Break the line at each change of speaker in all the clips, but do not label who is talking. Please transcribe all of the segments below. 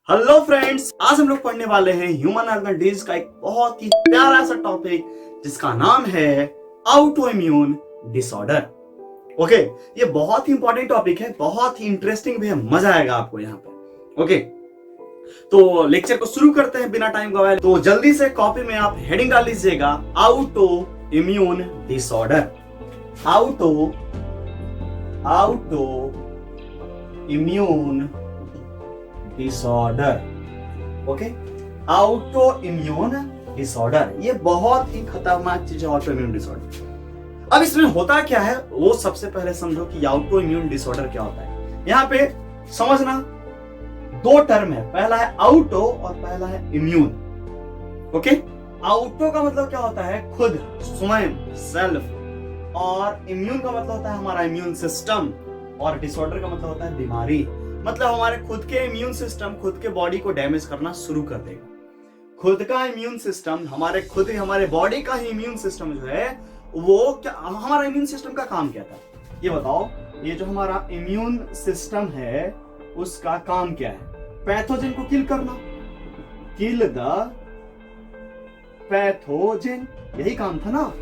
Hello friends, आज हम लोग पढ़ने वाले हैं ह्यूमन ऑर्गन डिजीज का एक बहुत ही प्यारा सा टॉपिक जिसका नाम है ऑटो इम्यून डिसऑर्डर। ओके, ये बहुत ही इंपॉर्टेंट टॉपिक है, बहुत ही इंटरेस्टिंग भी है, मजा आएगा आपको यहाँ पे। ओके, तो लेक्चर को शुरू करते हैं बिना टाइम गवाए। तो जल्दी से कॉपी में आप हेडिंग डाल लीजिएगा, auto immune disorder. Auto immune disorder. Okay, auto immune disorder, ये बहुत ही खतरनाक चीज है ऑटो इम्यून डिसऑर्डर। अब इसमें होता क्या है वो सबसे पहले समझो कि ऑटो इम्यून डिसऑर्डर क्या होता है। यहां पे समझना, दो टर्म है, पहला है ऑटो और पहला है इम्यून। ओके, ऑटो का मतलब क्या होता है, खुद, स्वयं, सेल्फ, और इम्यून का मतलब होता है हमारा इम्यून सिस्टम, और डिसऑर्डर का मतलब होता है बीमारी। मतलब हमारे खुद के इम्यून सिस्टम खुद के बॉडी को डैमेज करना शुरू कर देगा। खुद का इम्यून सिस्टम, हमारे बॉडी का ही इम्यून सिस्टम जो है वो क्या, हमारा इम्यून सिस्टम का काम क्या था ये बताओ। ये जो हमारा इम्यून सिस्टम है उसका काम क्या है, पैथोजन को किल करना, किल द पैथोजन, यही काम था ना।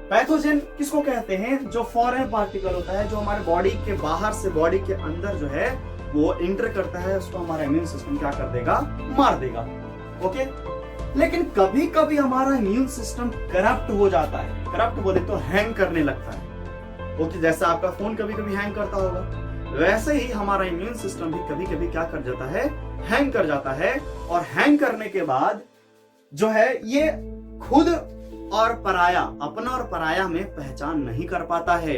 पैथोजन किसको कहते हैं, जो फॉरेन पार्टिकल होता है, जो हमारे बॉडी के बाहर से बॉडी के अंदर जो है वो इंटर करता है, उसको हमारा इम्यून सिस्टम क्या कर देगा, मार देगा। ओके, लेकिन कभी कभी हमारा इम्यून सिस्टम करप्ट हो जाता है। करप्ट बोले तो हैंग करने लगता है। ओके, जैसे आपका फोन कभी कभी हैंग करता होगा, वैसे ही हमारा इम्यून सिस्टम भी कभी कभी क्या कर जाता है, हैंग कर जाता है। और हैंग करने के बाद जो है ये खुद और पराया, अपना और पराया में पहचान नहीं कर पाता है,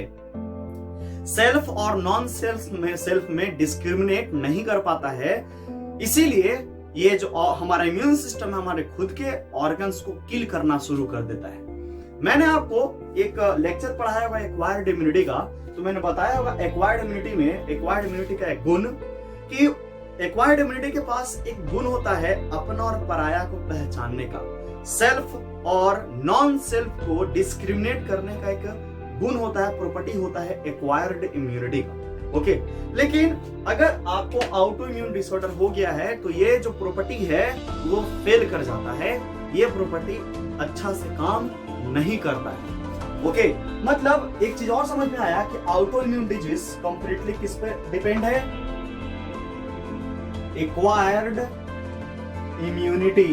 सेल्फ और नॉन सेल्फ में डिस्क्रिमिनेट नहीं कर पाता है। इसीलिए ये जो हमारा इम्यून सिस्टम है हमारे खुद के ऑर्गन्स को किल करना शुरू कर देता है। मैंने आपको एक लेक्चर पढ़ाया हुआ एक्वायर्ड इम्यूनिटी का, तो मैंने बताया होगा एक्वायर्ड इम्यूनिटी का एक गुण, कि एक्वायर्ड इम्यूनिटी के पास एक गुण होता है अपना और पराया को पहचानने का, सेल्फ और नॉन सेल्फ को डिस्क्रिमिनेट करने का एक गुण होता है, प्रॉपर्टी होता है एक्वायर्ड इम्यूनिटी का। ओके, लेकिन अगर आपको ऑटो इम्यून डिसऑर्डर हो गया है तो ये जो प्रॉपर्टी है वो फेल कर जाता है, ये प्रॉपर्टी अच्छा से काम नहीं करता है। ओके, मतलब एक चीज और समझ में आया कि ऑटो इम्यून डिजीज कंप्लीटली किस पे डिपेंड है, एक्वायर्ड इम्यूनिटी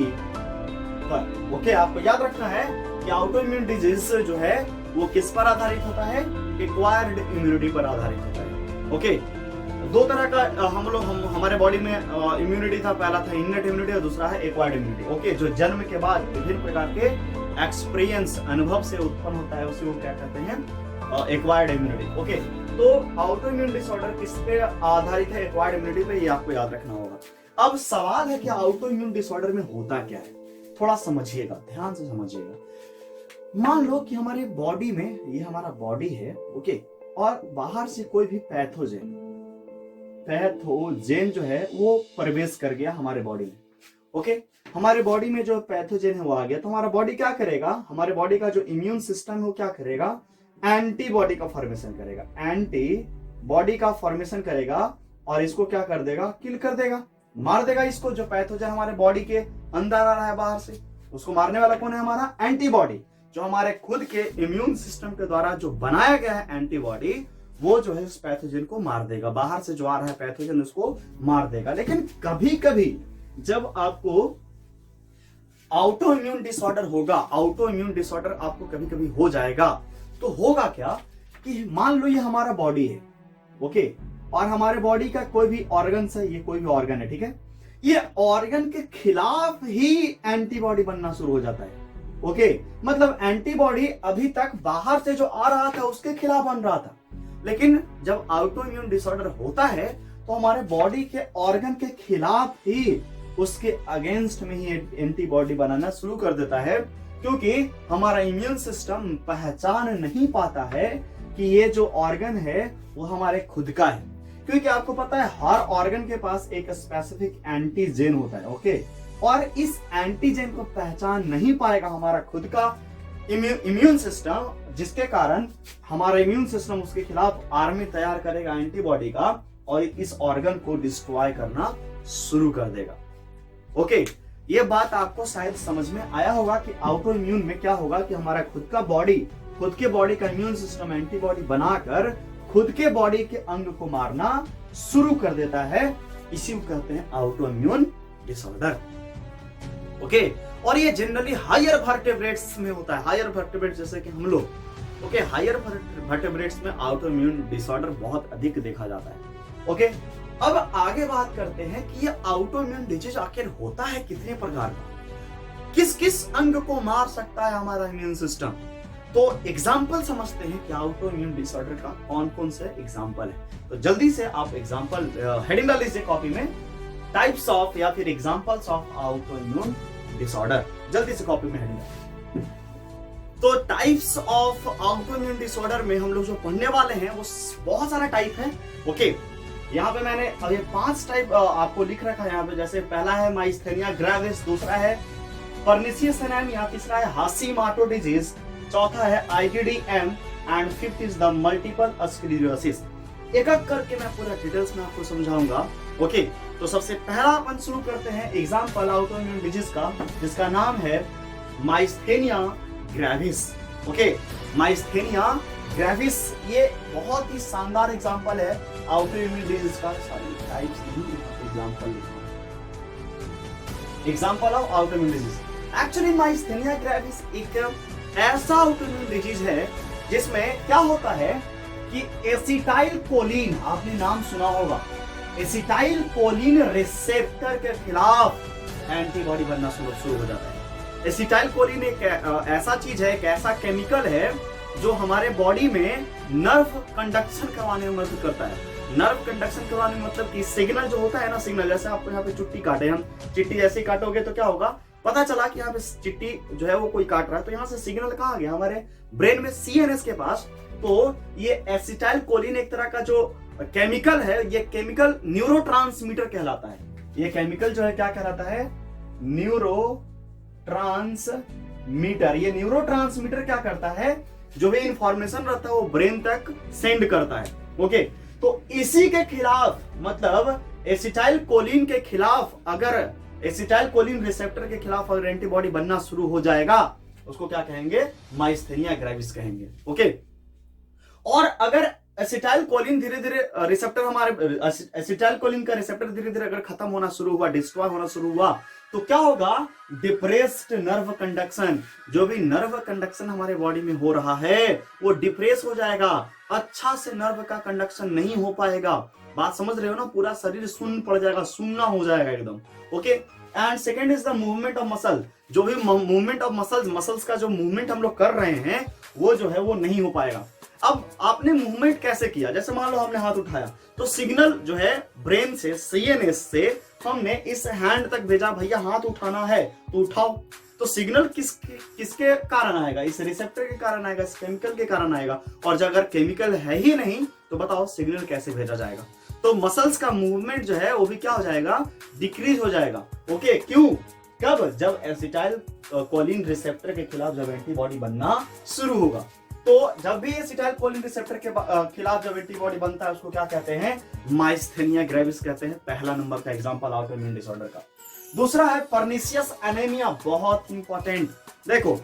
पर। ओके, आपको याद रखना है कि ऑटो इम्यून डिजीज जो है वो किस पर आधारित होता है, एक्वायर्ड इम्यूनिटी पर आधारित होता है। ओके, दो तरह का हमारे बॉडी में इम्यूनिटी था, पहला था इननेट इम्यूनिटी और दूसरा है एक्वायर्ड इम्यूनिटी। ओके, जो जन्म के बाद विभिन्न प्रकार के एक्सपीरियंस, अनुभव से उत्पन्न होता है उसे वो क्या कहते हैं, एक्वायर्ड इम्यूनिटी। ओके, तो ऑटो इम्यून डिसऑर्डर किस पे आधारित है, एक्वायर्ड इम्यूनिटी पे, ये आपको याद रखना होगा। अब सवाल है कि ऑटो इम्यून डिसऑर्डर में होता क्या है, थोड़ा समझिएगा, ध्यान से समझिएगा। मान लो कि हमारे बॉडी में, ये हमारा बॉडी है, ओके, और बाहर से कोई भी पैथोजन जो है वो प्रवेश कर गया हमारे बॉडी में। ओके, हमारे बॉडी में जो पैथोजन है वो आ गया, तो हमारा बॉडी क्या करेगा, हमारे बॉडी का जो इम्यून सिस्टम है वो क्या करेगा, एंटीबॉडी का फॉर्मेशन करेगा, एंटीबॉडी का फॉर्मेशन करेगा, और इसको क्या कर देगा, किल कर देगा, मार देगा इसको। जो पैथोजन हमारे बॉडी के अंदर आ रहा है बाहर से, उसको मारने वाला कौन है, हमारा एंटीबॉडी। जो हमारे खुद के इम्यून सिस्टम के द्वारा जो बनाया गया है एंटीबॉडी, वो जो है उस पैथोजन को मार देगा, बाहर से जो आ रहा है पैथोजन उसको मार देगा। लेकिन कभी कभी जब आपको ऑटो इम्यून डिसऑर्डर होगा, ऑटो इम्यून डिसऑर्डर आपको कभी कभी हो जाएगा, तो होगा क्या कि मान लो ये हमारा बॉडी है, ओके, और हमारे बॉडी का कोई भी ऑर्गन है, ये कोई भी ऑर्गन है, ठीक है, ये ऑर्गन के खिलाफ ही एंटीबॉडी बनना शुरू हो जाता है। ओके, मतलब एंटीबॉडी अभी तक बाहर से जो आ रहा था उसके खिलाफ बन रहा था, लेकिन जब ऑटो इम्यून डिसऑर्डर होता है तो हमारे बॉडी के ऑर्गन के खिलाफ ही, उसके अगेंस्ट में ही एंटीबॉडी बनाना शुरू कर देता है, क्योंकि हमारा इम्यून सिस्टम पहचान नहीं पाता है कि ये जो ऑर्गन है वो हमारे खुद का है। क्योंकि आपको पता है हर ऑर्गन के पास एक स्पेसिफिक एंटीजन होता है। ओके, और इस एंटीजन को पहचान नहीं पाएगा हमारा खुद का इम्यून सिस्टम, जिसके कारण हमारा इम्यून सिस्टम उसके खिलाफ आर्मी तैयार करेगा एंटीबॉडी का, और इस ऑर्गन को डिस्ट्रॉय करना शुरू कर देगा। ओके, ये बात आपको शायद समझ में आया होगा कि ऑटो इम्यून में क्या होगा कि हमारा खुद के बॉडी का इम्यून सिस्टम एंटीबॉडी बनाकर खुद के बॉडी के अंग को मारना शुरू कर देता है। इसी को कहते हैं ऑटो इम्यून डिसऑर्डर। ओके, और ये जनरली हायर वर्टेब्रेट्स में होता है। हायर वर्टेब्रेट्स जैसे कि हम लोग, ओके, हायर वर्टेब्रेट्स में ऑटो इम्यून डिसऑर्डर बहुत अधिक देखा जाता है। ओके, अब आगे बात करते हैं कि ये ऑटो इम्यून डिजीज आखिर होता है कितने प्रकार का, किस किस अंग को मार सकता है हमारा इम्यून सिस्टम। तो एग्जाम्पल समझते हैं कि ऑटो इम्यून डिसऑर्डर का कौन कौन से एग्जाम्पल है। तो जल्दी से आप एग्जाम्पल हेडिंग डाल लीजिए कॉपी में, टाइप्स ऑफ या फिर examples of auto immune disorder. जल्दी से कॉपी में हेडिंग। तो types of auto immune disorder में हम लोग जो पढ़ने वाले हैं वो बहुत सारा टाइप है। ओके, यहाँ पे मैंने अभी 5 टाइप आपको लिख रखा है यहाँ पे। जैसे पहला है माइस्थेनिया ग्रेविस, दूसरा है परनीसियस एनीमिया, तीसरा है हाशिमोटो डिजीज, चौथा है IgDM and fifth is the multiple sclerosis. एक एक करके मैं पूरा डिटेल्स में आपको समझाऊंगा। ओके, तो सबसे पहला अपन शुरू करते हैं एग्जाम्पल ऑटो इम्यून डिजीज का, जिसका नाम है myasthenia gravis. Okay, myasthenia gravis ये बहुत ही शानदार एग्जाम्पल है ऑटो इम्यून डिजीज का। सॉरी, टाइप्स नहीं, example of auto immune disease. Actually myasthenia gravis एक ऐसा ऑटो इम्यून डिजीज है जिसमें क्या होता है कि एसिटाइल कोलिन, आपने नाम सुना होगा, एसिटाइल कोलिन रिसेप्टर के खिलाफ एंटीबॉडी बनना शुरू हो जाता है। एसिटाइल कोलिन एक ऐसा चीज है, एक ऐसा केमिकल है जो हमारे बॉडी में नर्व कंडक्शन करवाने में मदद करता है। नर्व कंडक्शन करवाने में मतलब कि सिग्नल जो होता है ना, सिग्नल जैसे आपको यहाँ पे चुट्टी काटे, हम चिट्टी जैसे काटोगे तो क्या होगा, पता चला कि यहाँ पे चिट्टी जो है वो कोई काट रहा है, तो यहाँ से सिग्नल कहाँ गया, हमारे ब्रेन में CNS के पास। तो ये एसिटाइल कोलिन एक तरह का जो केमिकल है, ये केमिकल न्यूरोट्रांसमीटर कहलाता है। ये केमिकल जो है क्या कहलाता है, न्यूरोट्रांसमीटर। ये न्यूरोट्रांसमीटर क्या करता है, जो भी इंफॉर्मेशन रहता है वो ब्रेन तक सेंड करता है। ओके, तो इसी के खिलाफ, मतलब एसिटाइल कोलिन के खिलाफ, अगर एसिटाइल कोलिन रिसेप्टर के खिलाफ अगर एंटीबॉडी बनना शुरू हो जाएगा, उसको क्या कहेंगे, माइस्थेनिया ग्रेविस कहेंगे। ओके, और अगर एसिटाइल कोलिन धीरे धीरे रिसेप्टर, हमारे एसिटाइल कोलिन का रिसेप्टर धीरे धीरे अगर खत्म होना शुरू हुआ, डिस्ट्रॉय होना शुरू हुआ, तो क्या होगा, डिप्रेस्ड नर्व कंडक्शन, जो भी नर्व कंडक्शन हमारे बॉडी में हो रहा है वो डिप्रेस हो जाएगा, अच्छा से नर्व का कंडक्शन नहीं हो पाएगा। बात समझ रहे हो ना, पूरा शरीर सुन्न पड़ जाएगा, सुन्ना हो जाएगा एकदम। Okay, and second is the movement of muscle, जो भी मूवमेंट ऑफ मसल्स का जो मूवमेंट हम लोग कर रहे हैं वो जो है वो नहीं हो पाएगा। अब आपने मूवमेंट कैसे किया, जैसे मान लो हमने हाथ उठाया, तो सिग्नल जो है ब्रेन से, CNS से हमने इस हैंड तक भेजा, भैया हाथ उठाना है तो उठाओ। तो सिग्नल किसके कारण आएगा, इस रिसेप्टर के कारण आएगा, इस केमिकल के कारण आएगा। और जब अगर केमिकल है ही नहीं तो बताओ सिग्नल कैसे भेजा जाएगा। तो मसल्स का मूवमेंट जो है वो भी क्या हो जाएगा, डिक्रीज हो जाएगा। ओके, क्यों, कब, जब एसिटाइल कोलिन रिसेप्टर के खिलाफ जब एंटीबॉडी बनना शुरू होगा। तो जब भी एसिटाइल कोलिन रिसेप्टर के खिलाफ जब एंटीबॉडी बनता है उसको क्या कहते हैं, माइस्थेनिया ग्रेविस कहते हैं। पहला नंबर का एग्जांपल ऑटो इम्यून डिसऑर्डर का। दूसरा है परनीसियस एनीमिया, बहुत इंपॉर्टेंट। देखो,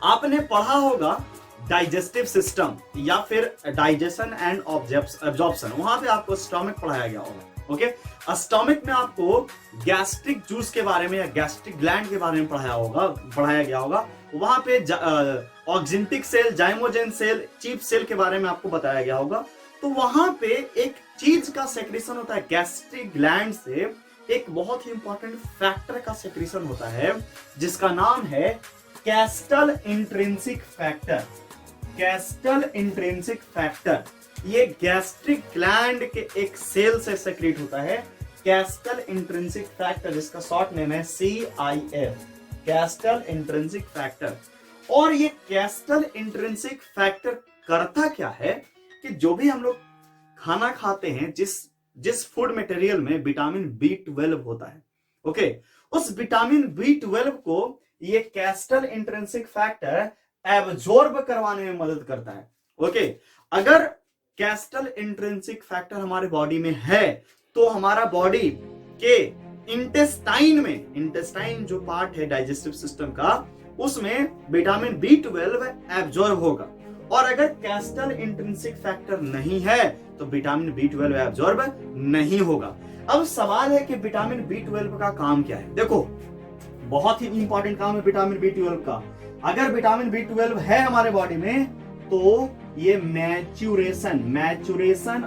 आपने पढ़ा होगा डाइजेस्टिव सिस्टम या फिर डाइजेशन एंड एब्जॉर्प्शन, वहां पे आपको स्टोमक पढ़ाया गया होगा। ओके, स्टोमक में आपको गैस्ट्रिक जूस के बारे में या गैस्ट्रिक ग्लैंड के बारे में पढ़ाया गया होगा। वहां पे oxyntic cell, zymogen cell, chief cell के बारे में आपको बताया गया होगा। तो वहां पे एक चीज का सेक्रेशन होता है गैस्ट्रिक ग्लैंड से, एक बहुत ही इंपॉर्टेंट फैक्टर का सेक्रेशन होता है जिसका नाम है castle intrinsic factor. Castle intrinsic factor ये गैस्ट्रिक ग्लैंड के एक सेल से सेक्रेट होता है, कैस्टल इंट्रिंसिक फैक्टर, जिसका शॉर्ट नेम है CIF, कैस्टल इंट्रिंसिक फैक्टर। और ये कैस्टल इंट्रिंसिक फैक्टर करता क्या है कि जो भी हम लोग खाना खाते हैं, जिस फूड मटेरियल में विटामिन B12 होता है, ओके, उस विटामिन B12 को ये कैस्टल इंट्रिंसिक फैक्टर एब्जॉर्ब करवाने में मदद करता है। ओके, अगर कैस्टल इंट्रिंसिक फैक्टर हमारे बॉडी में है तो हमारा बॉडी के इंटेस्टाइन जो पार्ट है डाइजेस्टिव सिस्टम का, उसमें विटामिन B12 एब्जॉर्ब होगा। और अगर कैस्टल इंट्रिंसिक फैक्टर नहीं है तो विटामिन B12 एब्जॉर्ब नहीं होगा। अब सवाल है कि विटामिन B12 का काम क्या है। देखो, बहुत ही इंपॉर्टेंट काम है विटामिन B12 का। अगर विटामिन B12 है हमारे बॉडी में तो ये मैच्यूरेशन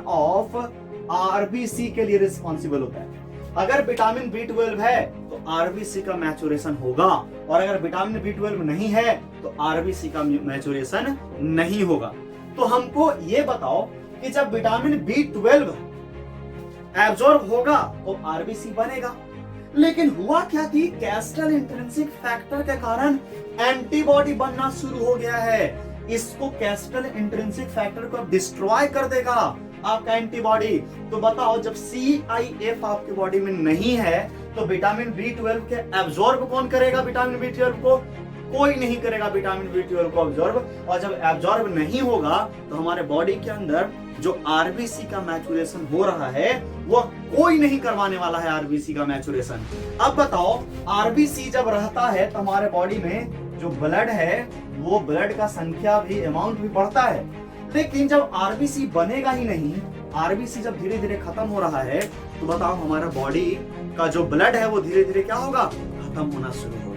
ऑफ आरबीसी के लिए रिस्पॉन्सिबल होता है। अगर विटामिन B12 है तो आरबीसी का मैच्यूरेशन होगा, और अगर विटामिन B12 नहीं है तो आरबीसी का मैच्यूरेशन नहीं होगा। तो हमको ये बताओ कि जब विटामिन B12 एब्जॉर्ब होगा तो आरबीसी बनेगा, लेकिन हुआ क्या कि कैस्टल इंट्रिंसिक फैक्टर के कारण एंटीबॉडी बनना शुरू हो गया है। इसको कैस्टल इंट्रिंसिक फैक्टर को डिस्ट्रॉय कर देगा आपका एंटीबॉडी। तो बताओ, जब CIF आपके बॉडी में नहीं है तो विटामिन B12 के एब्जॉर्ब कौन करेगा? विटामिन B12 को कोई नहीं करेगा विटामिन B12 को एब्जॉर्ब। और जब एब्जॉर्ब नहीं होगा तो हमारे बॉडी के अंदर जो आरबीसी का मैचुरेशन हो रहा है वो कोई नहीं करवाने वाला है आरबीसी का मैचुरेशन। अब बताओ, आरबीसी जब रहता है तो हमारे बॉडी में जो ब्लड है वो ब्लड का संख्या भी, अमाउंट भी बढ़ता है। लेकिन जब आरबीसी बनेगा ही नहीं, आरबीसी जब धीरे धीरे खत्म हो रहा है तो बताओ हमारा बॉडी का जो ब्लड है वो धीरे धीरे क्या होगा? खत्म होना शुरू होगा।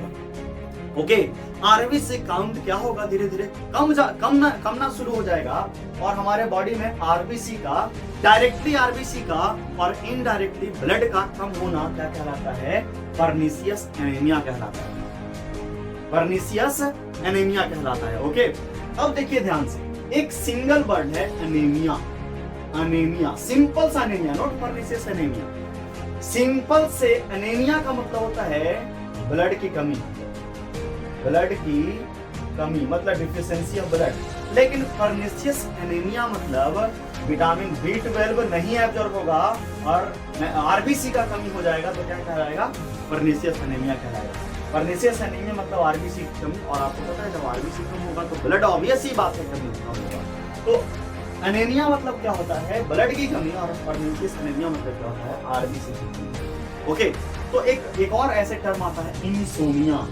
ओके, आरबीसी काउंट क्या होगा? धीरे धीरे कमना शुरू हो जाएगा। और हमारे बॉडी में आरबीसी का, डायरेक्टली आरबीसी का और इनडायरेक्टली ब्लड का कम होना क्या कहलाता है? पर्निशियस एनीमिया कहलाता है। पर्निशियस एनीमिया कहलाता है। ओके, अब देखिए ध्यान से, एक सिंगल वर्ड है एनीमिया। एनीमिया, सिंपल सा anaemia, not pernicious anaemia. Simple से एनीमिया का मतलब होता है ब्लड की कमी। ब्लड की कमी मतलब डिफिशियंसी ऑफ ब्लड। लेकिन पर्निशियस एनीमिया मतलब विटामिन B12 नहीं एब्जॉर्ब होगा और आरबीसी का कमी हो जाएगा तो क्या कहलाएगा? पर्निशियस एनीमिया कहलाएगा। पर्निशियस एनीमिया मतलब आरबीसी की कमी, और आपको पता है जब आरबीसी कम होगा तो ब्लड ऑब्वियस ही बात है कमी होगा। तो एनीमिया मतलब क्या होता है? ब्लड की कमी, और पर्निशियस एनीमिया मतलब क्या होता है? आरबीसी की कमी। ओके, तो एक और ऐसे टर्म आता है इनसोमिया।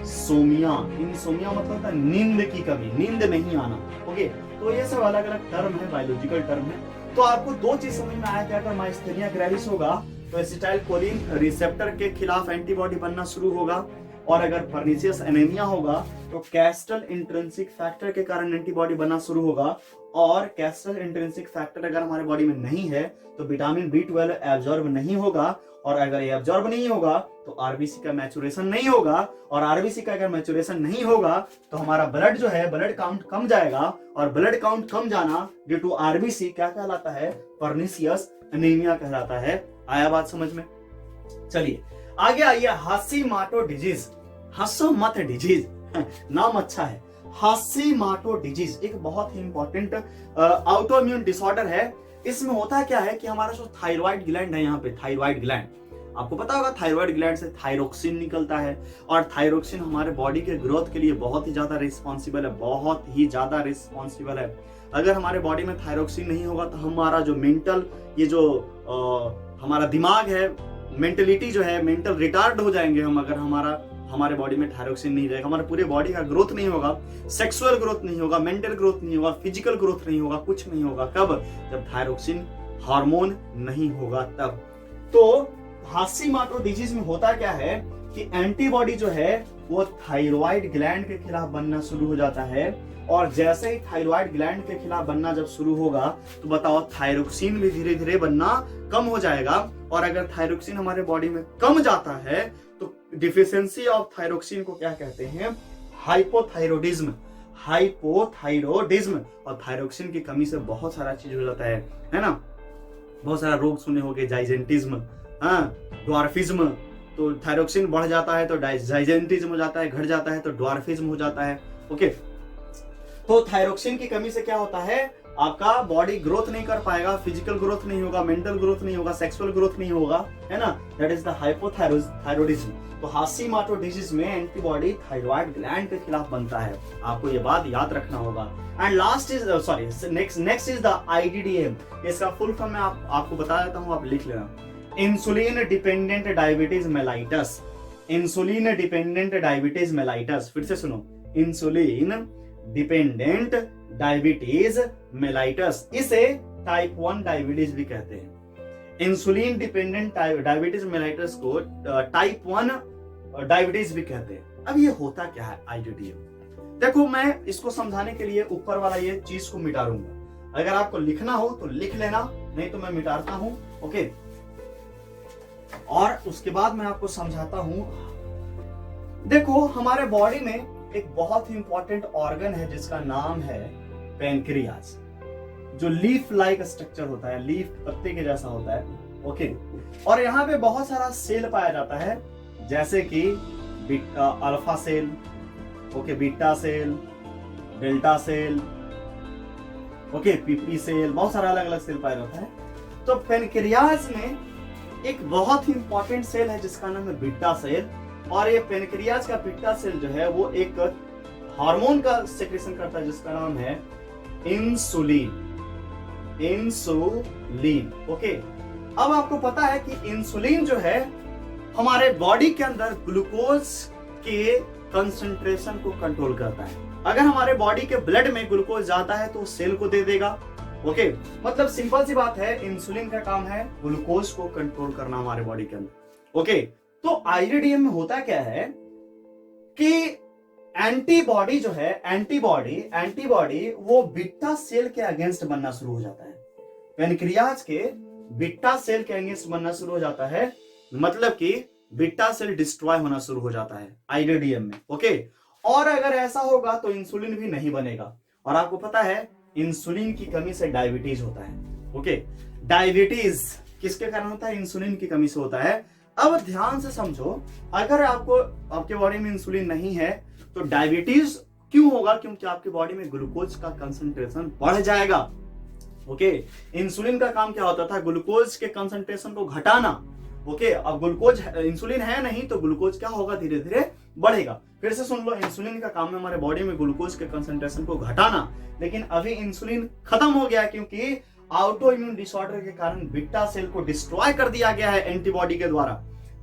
इनसोमिया मतलब होता है नींद की कमी, नींद नहीं आना। ओके, तो ये सब अलग अलग टर्म है, बायोलॉजिकल टर्म है। तो आपको दो चीज समझ में आया कि अगर माइस्थेनिया ग्रेविस होगा तो एसिटाइलकोलिन रिसेप्टर के खिलाफ एंटीबॉडी बनना शुरू होगा, और अगर पर्निशियस एनीमिया होगा तो कैस्टल इंट्रिंसिक फैक्टर के कारण एंटीबॉडी बनना शुरू होगा। और कैस्टल इंट्रिंसिक फैक्टर अगर हमारे बॉडी में नहीं है तो विटामिन B12 एब्जॉर्ब नहीं होगा, और अगर ये एब्जॉर्ब नहीं होगा तो आरबीसी का मैचुरेशन नहीं होगा, और आरबीसी का अगर मैचुरेशन नहीं होगा तो हमारा ब्लड जो है, ब्लड काउंट कम जाएगा, और ब्लड काउंट कम जाना ड्यू टू आरबीसी क्या कहलाता है? पर्निशियस एनीमिया कहलाता है। आया बात समझ में? चलिए आगे आइए, हाशीमाटो डिजीज। हंसो मत डिजीज नाम अच्छा है। हाशीमाटो डिजीज एक बहुत ही इंपॉर्टेंट ऑटोइम्यून डिसऑर्डर है। इसमें होता क्या है कि हमारा जो थायराइड ग्लैंड है, यहाँ पे थायराइड ग्लैंड, आपको पता होगा थायराइड ग्लैंड से थायरोक्सिन निकलता है, और थायरोक्सिन हमारे बॉडी के ग्रोथ के लिए बहुत ही ज्यादा रिस्पॉन्सिबल है, बहुत ही ज्यादा रिस्पॉन्सिबल है। अगर हमारे बॉडी में थायरोक्सिन नहीं होगा तो हमारा जो मेंटल, ये जो हमारा दिमाग है, मेंटलिटी जो है, मेंटल रिटार्ड हो जाएंगे हम। अगर हमारे बॉडी में थायरोक्सिन नहीं रहेगा, हमारे पूरे बॉडी का ग्रोथ नहीं होगा, सेक्सुअल ग्रोथ नहीं होगा, मेंटल ग्रोथ नहीं होगा, फिजिकल ग्रोथ नहीं होगा, कुछ नहीं होगा। कब? जब थायरोक्सिन हार्मोन नहीं होगा तब। तो हाशीमाटो डिजीज में होता क्या है कि एंटीबॉडी जो है वो थायराइड ग्लैंड के खिलाफ बनना शुरू हो जाता है, और जैसे ही थायराइड ग्लैंड के खिलाफ बनना जब शुरू होगा तो बताओ थायरोक्सिन भी धीरे धीरे बनना कम हो जाएगा। और अगर थायरोक्सिन हमारे बॉडी में कम जाता है तो डिफिशियंसी ऑफ थायरोक्सिन को क्या कहते हैं? हाइपोथायरोडिज्म। हाइपोथायरोडिज्म। और थायरोक्सिन की कमी से बहुत सारा चीज हो जाता है ना? बहुत सारा रोग सुने होंगे, जाइजेंटिज्म, ड्वार्फिज्म। तो थायरोक्सिन बढ़ जाता है तो जाइजेंटिज्म हो जाता है, घट जाता है तो ड्वार्फिज्म हो जाता है। ओके, तो थायरोक्सिन की कमी से क्या होता है? आपका बॉडी ग्रोथ नहीं कर पाएगा, फिजिकल ग्रोथ नहीं होगा, मेंटल ग्रोथ नहीं होगा, सेक्सुअल ग्रोथ नहीं होगा, है ना? That is the hypothyroidism. तो हाशिमोटो डिजीज में एंटीबॉडी थायराइड ग्लैंड के खिलाफ बनता है, आपको ये बात याद रखना होगा। And last is next is the IDDM। इसका फुल फॉर्म मैं आपको बता देता हूँ, आप लिख लेना। Insulin dependent diabetes mellitus. Insulin dependent diabetes mellitus, फिर से सुनो, इंसुलिन डिपेंडेंट डायबिटीज मेलाइटस, इसे टाइप 1 डायबिटीज भी कहते हैं। इंसुलिन डिपेंडेंट डायबिटीज मेलाइटस को टाइप 1 डायबिटीज भी कहते हैं। अब ये होता क्या है IDDM? देखो, मैं इसको समझाने के लिए ऊपर वाला ये चीज को मिटा दूंगा। अगर आपको लिखना हो तो लिख लेना, नहीं तो मैं मिटाता हूं, ओके। और उसके बाद मैं आपको समझाता हूं। देखो, हमारे बॉडी में एक बहुत ही इंपॉर्टेंट ऑर्गन है जिसका नाम है पेनक्रियाज, जो लीफ लाइक स्ट्रक्चर होता है, लीफ पत्ते के जैसा होता है, ओके। और यहाँ पे बहुत सारा सेल पाया जाता है, जैसे कि alpha cell, okay, beta cell, delta cell, okay, PP cell, बहुत सारा अलग अलग सेल पाया जाता है। तो पेनक्रियाज में एक बहुत ही इंपॉर्टेंट सेल है जिसका नाम है बीटा सेल। और ये पेनक्रियाज का बीटा सेल जो है वो एक हार्मोन का सेक्रेशन करता है जिसका नाम है इंसुलिन। Insulin, okay. अब आपको पता है कि इंसुलिन जो है हमारे बॉडी के अंदर ग्लूकोज के कंसंट्रेशन को कंट्रोल करता है। अगर हमारे बॉडी के ब्लड में ग्लूकोज जाता है तो सेल को दे देगा, ओके। मतलब सिंपल सी बात है, इंसुलिन का काम है ग्लूकोज को कंट्रोल करना हमारे बॉडी के अंदर, ओके। तो IDDM में होता क्या है कि एंटीबॉडी जो है, एंटीबॉडी वो बीटा सेल के अगेंस्ट बनना शुरू हो जाता है। पेनक्रियाज के बीटा सेल के अगेंस्ट बनना शुरू हो जाता है, मतलब कि बीटा सेल डिस्ट्रॉय होना शुरू हो जाता है IDDM में, ओके। और अगर ऐसा होगा तो इंसुलिन भी नहीं बनेगा। और आपको पता है इंसुलिन की कमी से डायबिटीज होता है, ओके। डायबिटीज किसके कारण होता है? इंसुलिन की कमी से होता है। अब ध्यान से समझो, अगर आपके बॉडी में इंसुलिन नहीं है तो डायबिटीज क्यों होगा? क्योंकि आपके बॉडी में ग्लूकोज का कंसंट्रेशन बढ़ जाएगा, ओके। इंसुलिन का काम क्या होता था? ग्लूकोज के कंसंट्रेशन को घटाना, ओके। अब ग्लूकोज, इंसुलिन है नहीं तो ग्लूकोज क्या होगा? धीरे धीरे बढ़ेगा। फिर से सुन लो, इंसुलिन का काम है हमारे बॉडी में ग्लूकोज के कंसंट्रेशन को घटाना, लेकिन अभी इंसुलिन खत्म हो गया क्योंकि ऑटो इम्यून डिसऑर्डर के कारण बीटा सेल को डिस्ट्रॉय कर दिया गया है एंटीबॉडी के द्वारा।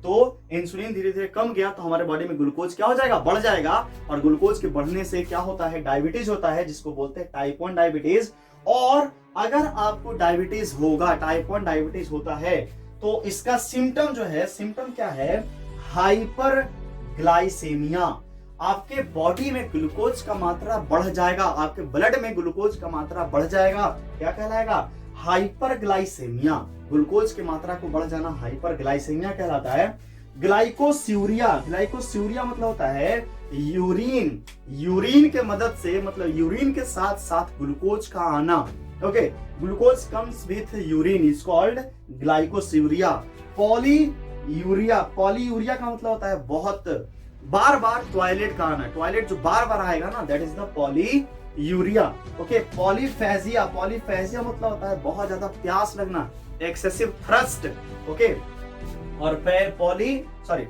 तो इंसुलिन धीरे धीरे कम गया तो हमारे बॉडी में ग्लूकोज क्या हो जाएगा? बढ़ जाएगा। और ग्लूकोज के बढ़ने से क्या होता है? डायबिटीज होता है, जिसको बोलते हैं टाइप 1 डायबिटीज। और अगर आपको डायबिटीज होगा, टाइप 1 डायबिटीज होता है, तो इसका सिम्टम जो है, सिम्टम क्या है? हाइपरग्लाइसेमिया। आपके बॉडी में ग्लूकोज का मात्रा बढ़ जाएगा, आपके ब्लड में ग्लूकोज का मात्रा बढ़ जाएगा। क्या कहलाएगा? हाइपरग्लाइसेमिया। ग्लूकोज की मात्रा को बढ़ जाना हाइपरग्लाइसेमिया कहलाता है। ग्लाइकोस्यूरिया, ग्लाइकोस्यूरिया मतलब होता है यूरिन, यूरिन के मदद से, मतलब यूरिन के साथ साथ ग्लूकोज का आना, okay. Glucose comes with urine is called glycosuria. Polyuria, polyuria का मतलब होता है बहुत बार बार टॉयलेट का आना, टॉयलेट जो बार बार आएगा ना, that is the polyuria, okay. Polyphagia, polyphagia मतलब होता है बहुत ज्यादा प्यास लगना, एक्सेसिव थ्रस्ट, ओके। और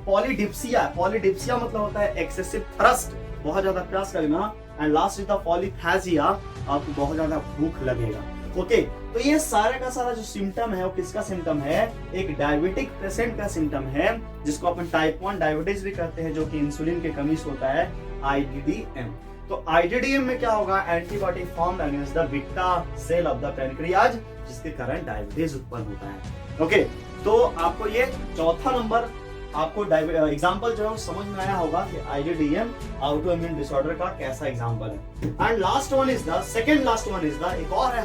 पॉलीडिप्सिया, पॉलीडिप्सिया मतलब होता है एक्सेसिव थ्रस्ट, बहुत ज्यादा प्यास लगना। And last is the polyphagia, आपको बहुत ज्यादा भूख लगेगा, ओके। तो ये सारे का सारा जो सिम्टम है वो किसका सिम्टम है? एक डायबिटिक पेशेंट का सिम्टम है, जिसको अपन टाइप 1 डायबिटीज भी कहते हैं, जो कि इंसुलिन की कमी से होता है, IDDM। तो IDDM में क्या होगा? Antibody form against the beta cell of the pancreas, जिसके कारण डायबिटीज उत्पन्न होता है, ओके। तो आपको ये चौथा नंबर आपको एग्जांपल जो है समझ में आया होगा कि IDDM ऑटो इम्यून डिसऑर्डर का कैसा एग्जांपल है। And last one is the second last one is the एक और है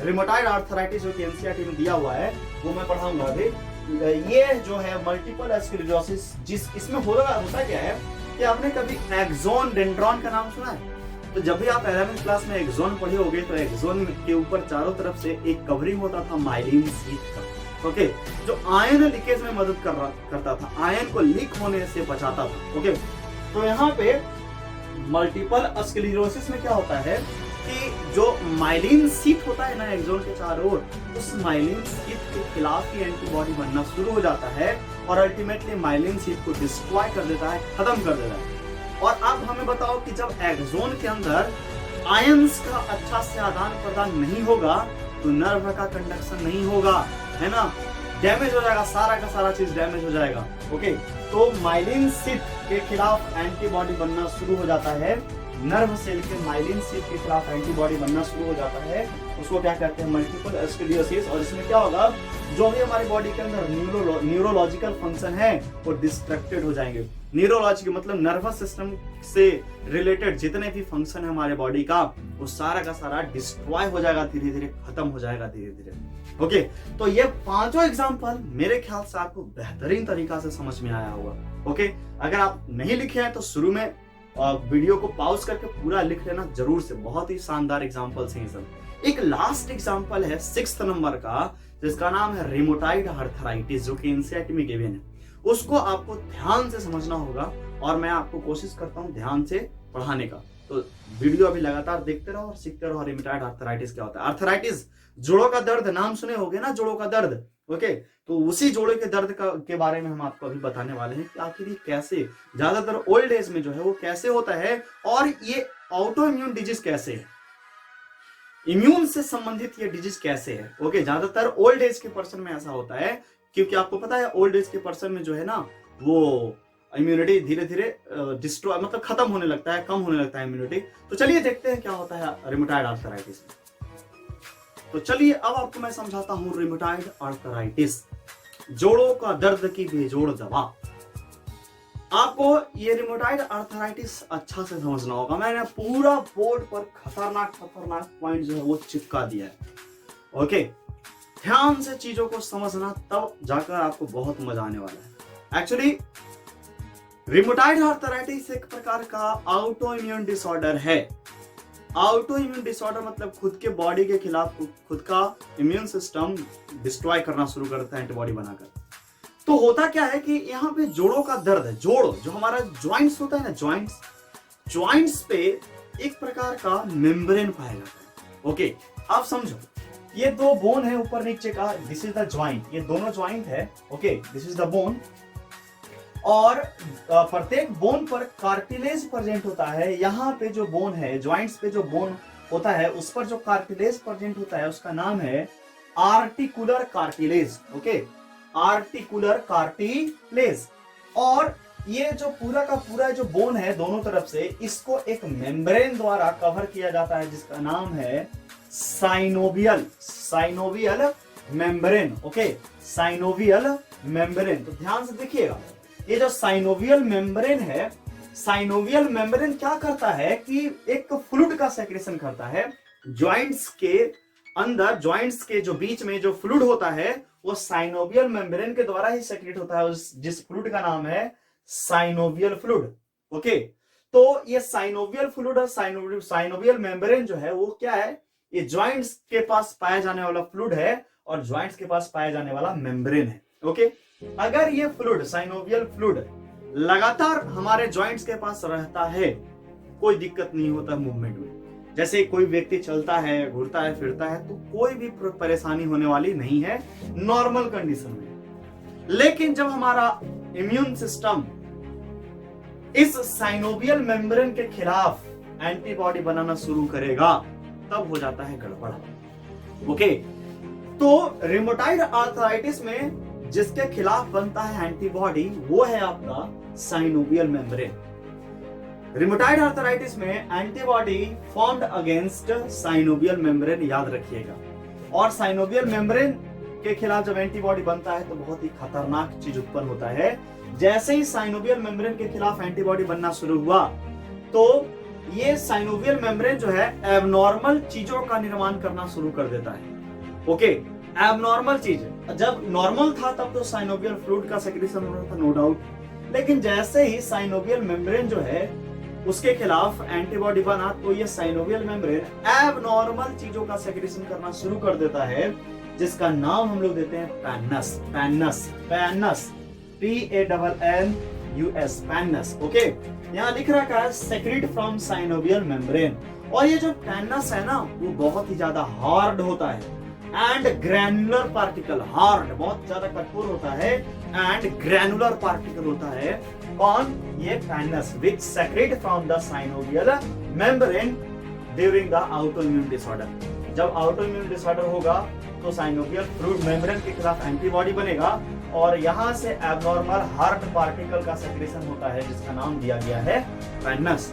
रिमोटाइड आर्थराइटिस, जो कि NCERT में दिया हुआ है, वो मैं पढ़ाऊंगा अभी। ये जो है मल्टीपल स्क्लेरोसिस, जिस इसमें होता क्या है कि आपने कभी एक्सोन डेंड्रॉन का नाम सुना है? तो जब भी आप 11वीं क्लास में एक्सोन पढ़े होगे तो एक्सोन के ऊपर चारों तरफ से एक कवरिंग होता था माइलिन शीट का, ओके, जो आयन लीकेज में मदद करता था, आयन को लीक होने से बचाता था, ओके। तो यहाँ पे मल्टीपल स्क्लेरोसिस में क्या होता है कि जो माइलिन शीट होता है ना एक्सोन के चारों ओर, उस माइलिन शीट के खिलाफ ही एंटीबॉडी बनना शुरू हो जाता है और अल्टीमेटली माइलिन शीट को डिस्ट्रॉय कर देता है, खत्म कर देता है। और अब हमें बताओ कि जब एक्सोन के अंदर आयंस का अच्छा से आदान प्रदान नहीं होगा तो नर्व का कंडक्शन नहीं होगा, है ना, डैमेज हो जाएगा, सारा का सारा चीज डैमेज हो जाएगा। ओके, तो माइलिन शीट के खिलाफ एंटीबॉडी बनना शुरू हो जाता है, नर्व सेल के माइलिन शीट के खिलाफ एंटीबॉडी बनना शुरू हो जाता है, उसको क्या कहते हैं, मल्टीपल एस्क्लेरोसिस। और इसमें क्या होगा, जो भी हमारी बॉडी के अंदर न्यूरोलॉजिकल फंक्शन है वो डिस्ट्रक्टेड हो जाएंगे। न्यूरोलॉजिकल मतलब नर्वस सिस्टम से रिलेटेड जितने भी फंक्शन है हमारे बॉडी का, वो सारा का सारा डिस्ट्रॉय हो जाएगा, धीरे धीरे खत्म हो जाएगा धीरे धीरे। ओके, तो ये पांचों एग्जांपल मेरे ख्याल से आपको बेहतरीन तरीका से समझ में आया होगा। ओके, अगर आप नहीं लिखे हैं तो शुरू में वीडियो को पॉज करके पूरा लिख लेना जरूर से, बहुत ही शानदार एग्जांपल्स हैं ये सब। एक लास्ट एग्जांपल है 6th नंबर का, जिसका नाम है रिमोटाइड आर्थराइटिस, जो कि एनसीईआरटी में गिवन है। उसको आपको ध्यान से समझना होगा और मैं आपको कोशिश करता हूं ध्यान से पढ़ाने का, तो वीडियो अभी लगातार देखते रहो और सीखते रहो। रिमोटाइड आर्थराइटिस क्या होता है? आर्थराइटिस जोड़ों का दर्द, नाम सुने होंगे ना, जोड़ों का दर्द। ओके, तो उसी जोड़ों के दर्द के बारे में हम आपको अभी बताने वाले हैं कि आखिर ये कैसे, ज्यादातर ओल्ड एज में जो है वो कैसे होता है और ये ऑटो इम्यून डिजीज कैसे है, इम्यून से संबंधित ये डिजीज कैसे है। ओके, ज्यादातर ओल्ड एज के पर्सन में ऐसा होता है, क्योंकि आपको पता है ओल्ड एज के पर्सन में जो है ना वो इम्यूनिटी धीरे धीरे डिस्ट्रॉय मतलब खत्म होने लगता है, कम होने लगता है इम्यूनिटी। तो चलिए देखते हैं क्या होता है रिमोटाइड आर्थराइटिस में। तो चलिए अब आपको मैं समझाता हूं रिमोटाइड आर्थराइटिस, जोड़ों का दर्द की बेजोड़ दवा। आपको ये रिमोटाइड आर्थराइटिस अच्छा से समझना होगा। मैंने पूरा बोर्ड पर खतरनाक पॉइंट जो है वो चिपका दिया है। ओके, ध्यान से चीजों को समझना, तब जाकर आपको बहुत मजा आने वाला है। एक्चुअली रिमोटाइड आर्थराइटिस एक प्रकार का ऑटो इम्यून डिसऑर्डर है। ऑटो इम्यून डिसऑर्डर मतलब खुद के बॉडी के खिलाफ खुद का इम्यून सिस्टम डिस्ट्रॉय करना शुरू करता है एंटीबॉडी बनाकर। तो होता क्या है कि यहाँ पे जोड़ों का दर्द है, जोड़ जो हमारा ज्वाइंट्स होता है ना, ज्वाइंट्स पे एक प्रकार का मेम्ब्रेन पाया जाता है। ओके, आप समझो, ये दो बोन है ऊपर नीचे का, दिस इज द ज्वाइंट, ये दोनों ज्वाइंट है। Okay, this is the bone, और प्रत्येक बोन पर कार्टिलेज प्रेजेंट होता है। यहाँ पे जो बोन है, ज्वाइंट्स पे जो बोन होता है, उस पर जो कार्टिलेज प्रेजेंट होता है उसका नाम है articular cartilage. Okay, articular cartilage. और ये जो पूरा का पूरा जो बोन है दोनों तरफ से, इसको एक मेम्ब्रेन द्वारा कवर किया जाता है जिसका नाम है synovial membrane. Okay, synovial membrane. तो ध्यान से देखिएगा, ये जो साइनोवियल मेम्ब्रेन है, साइनोवियल मेम्ब्रेन क्या करता है कि एक फ्लूइड का सेक्रेशन करता है। ज्वाइंट्स के अंदर, ज्वाइंट्स के जो बीच में जो फ्लूइड होता है वो साइनोवियल मेम्ब्रेन के द्वारा ही सेक्रेट होता है, जिस फ्लूइड का नाम है साइनोवियल फ्लूइड। ओके, तो ये साइनोवियल फ्लूइड और साइनोवियल मेम्ब्रेन जो है वो क्या है, ये ज्वाइंट्स के पास पाया जाने वाला फ्लूइड है और ज्वाइंट्स के पास पाया जाने वाला मेम्ब्रेन है। ओके, अगर ये फ्लूइड, साइनोवियल फ्लूइड लगातार हमारे ज्वाइंट्स के पास रहता है, कोई दिक्कत नहीं होता मूवमेंट में। जैसे कोई व्यक्ति चलता है, घूरता है, फिरता है, तो कोई भी परेशानी होने वाली नहीं है नॉर्मल कंडीशन में। लेकिन जब हमारा इम्यून सिस्टम इस साइनोवियल मेम्ब्रेन के खिलाफ एंटीबॉडी बनाना शुरू करेगा, तब हो जाता है गड़बड़। ओके, तो रिमोटाइड आर्थराइटिस में जिसके खिलाफ बनता है एंटीबॉडी वो है आपका साइनोवियल मेम्ब्रेन। रिमोटाइड आर्थराइटिस में antibody formed against synovial membrane, याद रखिएगा। और साइनोवियल मेम्ब्रेन के खिलाफ जब एंटीबॉडी बनता है तो बहुत ही खतरनाक चीज उत्पन्न होता है। जैसे ही साइनोवियल मेम्ब्रेन के खिलाफ एंटीबॉडी बनना शुरू हुआ तो ये साइनोवियल मेम्ब्रेन जो है एबनॉर्मल चीजों का निर्माण करना शुरू कर देता है। ओके, एबनॉर्मल चीज, जब नॉर्मल था तब तो साइनोवियल फ्लूइड का सेक्रेशन हो रहा था, नो डाउट। लेकिन जैसे ही साइनोवियल मेम्ब्रेन जो है उसके खिलाफ एंटीबॉडी बना तो ये साइनोवियल मेम्ब्रेन एबनॉर्मल चीजों का सेक्रेशन करना शुरू कर देता है, जिसका नाम हम लोग देते हैं पैनस। पैनस, पैनस, PANN US पैनस। ओके, यहाँ लिख रखा है सेक्रेट फ्रॉम साइनोवियल मेम्ब्रेन। और ये जो पैनस है ना वो बहुत ही ज्यादा हार्ड होता है एंड ग्रैनुलर पार्टिकल, हार्ड बहुत ज्यादा कठोर होता है एंड ग्रैनुलर पार्टिकल होता है। कौन? ये pannus which secrete from the synovial membrane during the autoimmune disorder. जब ऑटोइम्यून डिसऑर्डर होगा तो साइनोवियल फ्लूइड मेम्ब्रेन के खिलाफ एंटीबॉडी बनेगा और यहाँ से एबनॉर्मल हार्ड पार्टिकल का सेक्रेशन होता है जिसका नाम दिया गया है पैनस।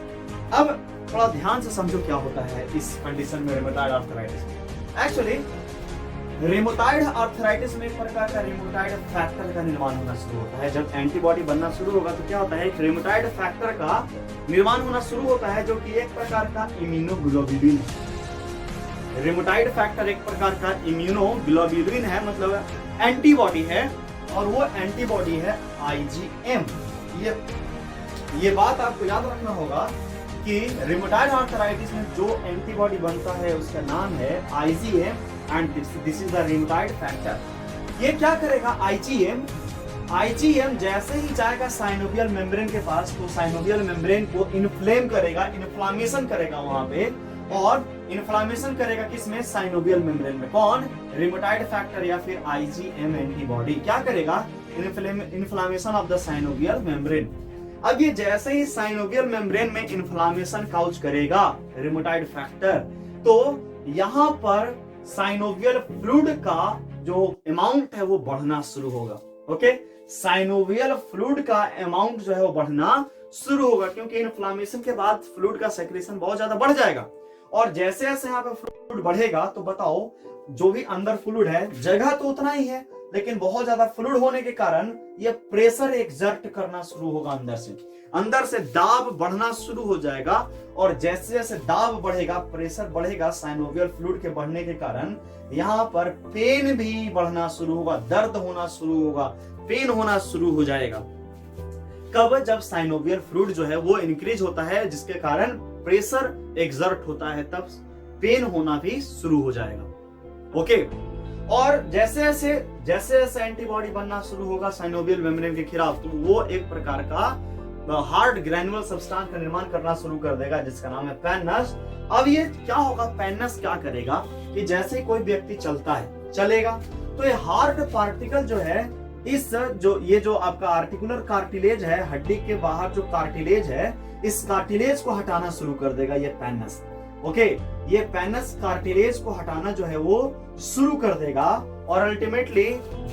अब थोड़ा ध्यान से समझो क्या होता है इस कंडीशन में rheumatoid arthritis. Actually rheumatoid arthritis में एक प्रकार का रेमेटॉइड फैक्टर का निर्माण होना शुरू होता है। जब एंटीबॉडी बनना शुरू होगा तो क्या होता है, एक रेमेटॉइड फैक्टर का निर्माण होना शुरू होता है जो कि एक प्रकार का इम्यूनोग्लोबुलिन है। रेमेटॉइड फैक्टर एक प्रकार का इम्यूनोग्लोबुलिन है, मतलब एंटीबॉडी है, और वो एंटीबॉडी है IgM। ये बात आपको याद रखना होगा कि रेमेटॉइड आर्थराइटिस में जो एंटीबॉडी बनता है उसका नाम है IgM and this is the rheumatoid factor. ये क्या करेगा IgM जैसे ही जाएगा साइनोवियल मेम्ब्रेन के पास तो साइनोवियल मेम्ब्रेन को इन्फ्लेम करेगा, इन्फ्लामेशन करेगा वहां पे, और इन्फ्लामेशन करेगा किसमें? साइनोवियल मेम्ब्रेन में। कौन? रेमेटॉइड फैक्टर या फिर IgM एंटीबॉडी क्या करेगा? Inflammation of the synovial membrane. अब ये जैसे ही साइनोवियल मेम्ब्रेन में इन्फ्लामेशन काउज करेगा रेमेटॉइड फैक्टर, तो यहाँ पर साइनोवियल फ्लूइड का जो अमाउंट है वो बढ़ना शुरू होगा। ओके, साइनोवियल फ्लूइड का अमाउंट जो है वो बढ़ना शुरू होगा क्योंकि इन्फ्लामेशन के बाद फ्लूइड का सेक्रेशन बहुत ज्यादा बढ़ जाएगा। और जैसे जैसे यहाँ पे फ्लूइड बढ़ेगा तो बताओ जो भी अंदर फ्लूइड है, जगह तो उतना ही है लेकिन बहुत ज्यादा फ्लूइड होने के कारण ये प्रेशर एक्सर्ट करना शुरू होगा, अंदर से दाब बढ़ना शुरू हो जाएगा। और जैसे जैसे दाब बढ़ेगा, प्रेशर बढ़ेगा साइनोवियल फ्लूइड के बढ़ने के कारण, यहाँ पर पेन भी बढ़ना शुरू होगा, दर्द होना शुरू होगा, पेन होना शुरू हो जाएगा। कब? जब साइनोवियल फ्लूइड जो है वो इंक्रीज होता है जिसके कारण प्रेशर एक्सर्ट होता है, तब पेन होना भी शुरू हो जाएगा। ओके, और जैसे जैसे एंटीबॉडी बनना शुरू होगा साइनोवियल मेम्ब्रेन के खिलाफ तो वो एक प्रकार का हार्ड ग्रैनुलर सब्सटेंस का निर्माण करना शुरू कर देगा जिसका नाम है पैनस। अब ये क्या होगा, पैनस क्या करेगा कि जैसे ही कोई व्यक्ति चलेगा तो ये हार्ड पार्टिकल जो है ये जो आपका आर्टिकुलर कार्टिलेज है, हड्डी के बाहर जो कार्टिलेज है, इस कार्टिलेज को हटाना शुरू कर देगा ये पैनस। ओके, ये पैनस कार्टिलेज को हटाना जो है वो शुरू कर देगा और अल्टीमेटली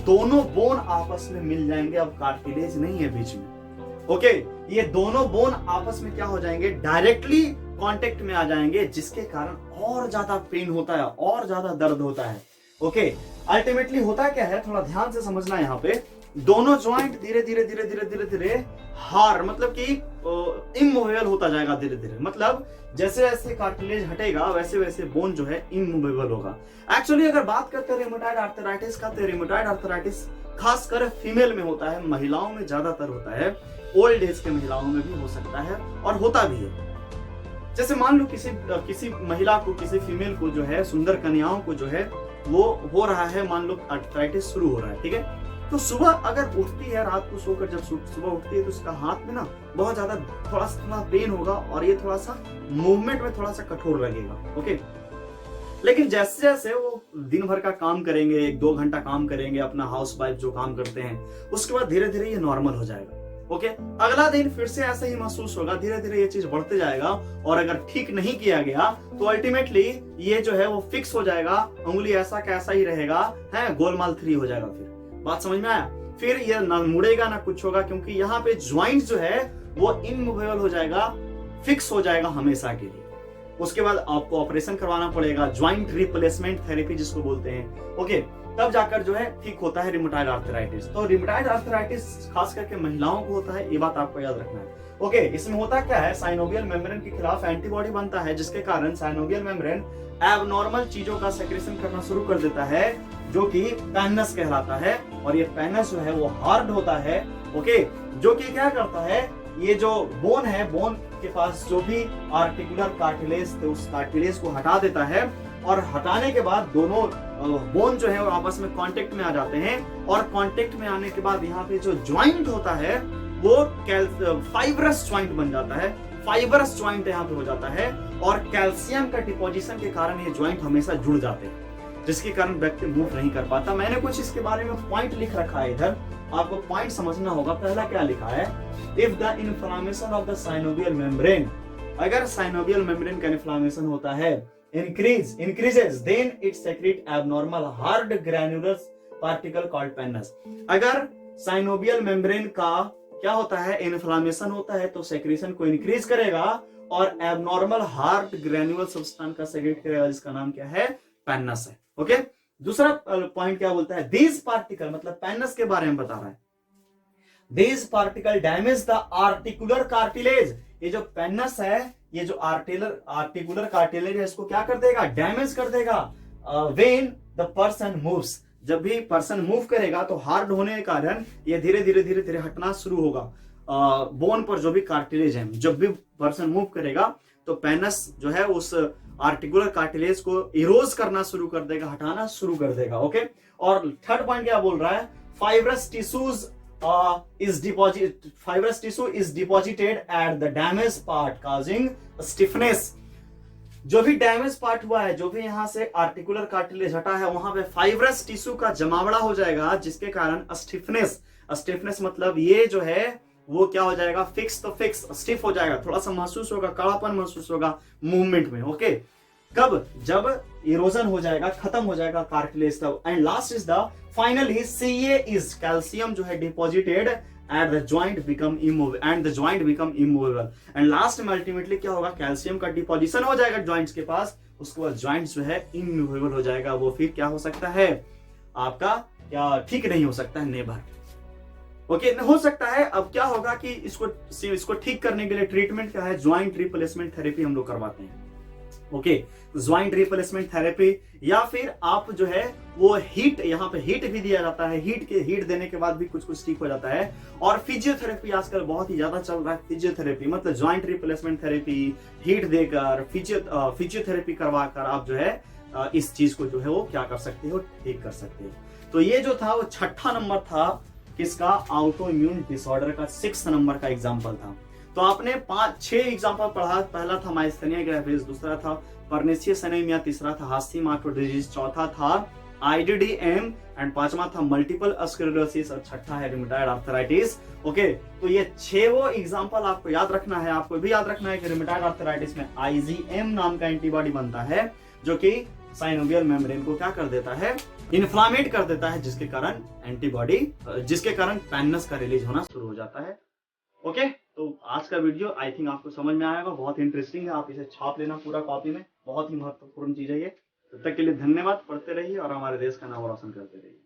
दोनों बोन आपस में मिल जाएंगे। अब कार्टिलेज नहीं है बीच में। ओके, ये दोनों बोन आपस में क्या हो जाएंगे, डायरेक्टली कांटेक्ट में आ जाएंगे जिसके कारण और ज्यादा पेन होता है, और ज्यादा दर्द होता है। ओके, अल्टीमेटली होता क्या है, थोड़ा ध्यान से समझना है। यहाँ पे दोनों ज्वाइंट धीरे धीरे हार मतलब कि इमूवेबल होता जाएगा धीरे धीरे। मतलब जैसे जैसे कार्टिलेज हटेगा वैसे वैसे बोन जो है इमूवेबल होगा। एक्चुअली अगर बात करते हैं रेमेटॉइड आर्थराइटिस का, तो रेमेटॉइड आर्थराइटिस खासकर फीमेल में होता है, महिलाओं में ज्यादातर होता है, ओल्ड एज के महिलाओं में भी हो सकता है और होता भी है। जैसे मान लो किसी महिला को, किसी फीमेल को जो है, सुंदर कन्याओं को जो है वो हो रहा है, मान लो आर्थराइटिस शुरू हो रहा है, ठीक है। तो सुबह अगर उठती है, रात को सोकर जब सुबह उठती है तो उसका हाथ में ना बहुत ज्यादा थोड़ा सा पेन होगा और ये थोड़ा सा मूवमेंट में थोड़ा सा कठोर लगेगा। ओके, लेकिन जैसे जैसे वो दिन भर का काम करेंगे, 1-2 घंटा काम करेंगे, अपना हाउस वाइफ जो काम करते हैं, उसके बाद धीरे धीरे ये नॉर्मल हो जाएगा। ओके, अगला दिन फिर से ऐसे ही महसूस होगा, धीरे धीरे ये चीज बढ़ते जाएगा और अगर ठीक नहीं किया गया तो अल्टीमेटली ये जो है वो फिक्स हो जाएगा, उंगली ऐसा कैसा ही रहेगा, है गोलमाल 3 हो जाएगा। फिर बात समझ में आया? फिर ये ना मुड़ेगा ना कुछ होगा क्योंकि यहाँ पे ज्वाइंट जो है वो इमूवेबल हो जाएगा, फिक्स हो जाएगा हमेशा के लिए। उसके बाद आपको ऑपरेशन करवाना पड़ेगा, ज्वाइंट रिप्लेसमेंट थेरेपी जिसको बोलते हैं। ओके, तब जाकर जो है ठीक होता है रेमेटॉइड आर्थराइटिस। तो रेमेटॉइड आर्थराइटिस खास करके महिलाओं को होता है, ये बात आपको याद रखना है। ओके, इसमें होता क्या है, साइनोवियल मेम्ब्रेन के खिलाफ एंटीबॉडी बनता है जिसके कारण साइनोवियल मेम्ब्रेन एबनॉर्मल चीजों का सेक्रेशन करना शुरू कर देता है जो कि पैनस कहलाता है। और ये पैनस जो है वो हार्ड होता है। ओके, जो कि क्या करता है, ये जो बोन है, बोन के पास जो भी आर्टिकुलर कार्टिलेज थे उस कार्टिलेज को हटा देता है और हटाने के बाद दोनों बोन जो है वो आपस में कांटेक्ट में आ जाते हैं और कांटेक्ट में आने के बाद यहाँ पे जो ज्वाइंट होता है वो फाइब्रस ज्वाइंट बन जाता है, फाइब्रस ज्वाइंट यहाँ पे हो जाता है, और कैल्शियम का डिपोजिशन के कारण ये ज्वाइंट हमेशा जुड़ जाते हैं, जिसके कारण व्यक्ति मूव नहीं कर पाता। मैंने कुछ इसके बारे में पॉइंट लिख रखा है इधर, आपको पॉइंट समझना होगा। पहला क्या लिखा है, if the inflammation of the synovial membrane, अगर साइनोवियल मेम्ब्रेन का इन्फ्लामेशन होता है, increases then it secrete abnormal hard granular particle called pannus। अगर साइनोवियल मेम्ब्रेन का क्या होता है, इन्फ्लामेशन होता है, तो सेक्रेशन को इंक्रीज करेगा और एबनॉर्मल हार्ड ग्रैन्युलर सब्सटेंस का सेक्रेट करेगा, जिसका नाम क्या है, पैनस है। ओके, दूसरा पॉइंट क्या बोलता है, दीज पार्टिकल, मतलब पैनस के बारे में बता रहा है, these particle damage the articular cartilage. ये जो पैनस है, ये जो आर्टिकुलर कार्टिलेज है, इसको क्या कर देगा, डैमेज कर देगा। व्हेन द पर्सन मूव्स, जब भी पर्सन मूव करेगा तो हार्ड होने के कारण ये धीरे धीरे हटना शुरू होगा। बोन पर जो भी कार्टिलेज है, जब भी पर्सन मूव करेगा तो पैनस जो है उस आर्टिकुलर कार्टिलेज को इरोज करना शुरू कर देगा, हटाना शुरू कर देगा। ओके, और थर्ड पॉइंट क्या बोल रहा है, fibrous tissue is deposited at the damaged part causing stiffness। जो भी डैमेज पार्ट हुआ है, जो भी यहां से आर्टिकुलर कार्टिलेज हटा है, वहां पे फाइब्रस टिश्यू का जमावड़ा हो जाएगा, जिसके कारण स्टिफनेस मतलब ये जो है वो क्या हो जाएगा, फिक्स स्टिफ हो जाएगा, थोड़ा सा महसूस होगा, कड़ापन महसूस होगा मूवमेंट में। ओके, कब, जब इरोजन हो जाएगा, खत्म हो जाएगा कार्टिलेज तब। And last is the finally CA is calcium जो है deposited at the joint become immovable. And last में अल्टीमेटली क्या होगा, कैल्शियम का डिपोजिशन हो जाएगा ज्वाइंट्स के पास, उसके बाद ज्वाइंट्स जो है इमूवेबल हो जाएगा, वो फिर क्या हो सकता है, आपका क्या ठीक नहीं हो सकता है, नेवर। ओके, हो सकता है। अब क्या होगा कि इसको ठीक करने के लिए ट्रीटमेंट क्या है, ज्वाइंट रिप्लेसमेंट थेरेपी हम लोग करवाते हैं। ओके, ज्वाइंट रिप्लेसमेंट थेरेपी, या फिर आप जो है वो हीट, यहाँ पे हीट भी दिया जाता है, हीट देने के बाद भी कुछ ठीक हो जाता है। और फिजियोथेरेपी आजकल बहुत ही ज्यादा चल रहा है, फिजियोथेरेपी मतलब ज्वाइंट रिप्लेसमेंट थेरेपी, हीट देकर फिजियोथेरेपी करवाकर आप जो है इस चीज को जो है वो क्या कर सकते हो, ठीक कर सकते हो। तो ये जो था वो छठा नंबर था किसका, ऑटो इम्यून डिसऑर्डर का 6 नंबर का एग्जाम्पल था। तो आपने 5-6 एग्जाम्पल पढ़ा, पहला था माइस्थेनिया ग्रेविस, दूसरा था परनेसियस एनीमिया, तीसरा था हास्टीमाटो डिजीज, चौथा था IDDM, एंड पांचवा था मल्टीपल स्क्लेरोसिस, और छठा है रूमेटॉइड आर्थराइटिस। ओके, तो ये 6 वो एग्जाम्पल आपको याद रखना है। आपको भी याद रखना है कि रूमेटॉइड आर्थराइटिस में IgM नाम का एंटीबॉडी बनता है, जो कि साइनोवियल मेम्ब्रेन को क्या कर देता है, इन्फ्लामेट कर देता है, जिसके कारण पैनस का रिलीज होना शुरू हो जाता है। ओके, तो आज का वीडियो आई थिंक आपको समझ में आएगा, बहुत इंटरेस्टिंग है, आप इसे छाप लेना पूरा कॉपी में, बहुत ही महत्वपूर्ण चीज है ये। तब तक के लिए धन्यवाद, पढ़ते रहिए और हमारे देश का नाम रोशन करते रहिए।